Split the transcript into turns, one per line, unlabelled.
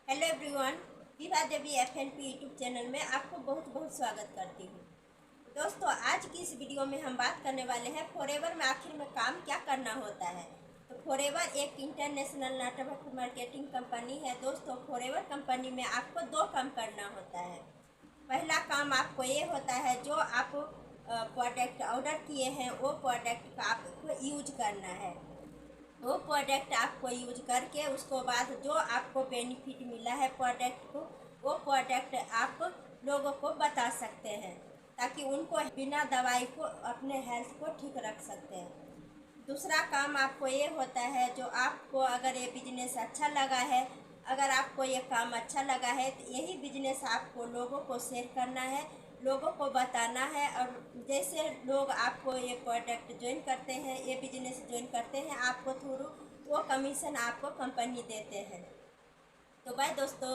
Hello everyone, Vibha Devi FNP YouTube channel में आपको बहुत बहुत स्वागत करती हूँ। दोस्तों, आज की इस वीडियो में हम बात करने वाले हैं फॉरएवर में आखिर में काम क्या करना होता है। तो फॉरएवर एक इंटरनेशनल नेटवर्क मार्केटिंग कंपनी है। दोस्तों, फॉरएवर कंपनी में आपको दो काम करना होता है। पहला काम आपको ये होता है, जो आप प्रोडक्ट ऑर्डर किए हैं वो प्रोडक्ट का आपको यूज करना है। वो प्रोडक्ट आपको यूज करके उसको बाद जो आपको बेनिफिट मिला है प्रोडक्ट को, वो प्रोडक्ट आप लोगों को बता सकते हैं, ताकि उनको बिना दवाई को अपने हेल्थ को ठीक रख सकते हैं। दूसरा काम आपको ये होता है, जो आपको अगर ये बिजनेस अच्छा लगा है, अगर आपको ये काम अच्छा लगा है, तो यही बिजनेस आपको लोगों को शेयर करना है, लोगों को बताना है। और जैसे लोग आपको ये प्रोडक्ट ज्वाइन करते हैं, ये बिजनेस ज्वाइन करते हैं आपको थ्रू, वो कमीशन आपको कंपनी देते हैं। तो बाय दोस्तों।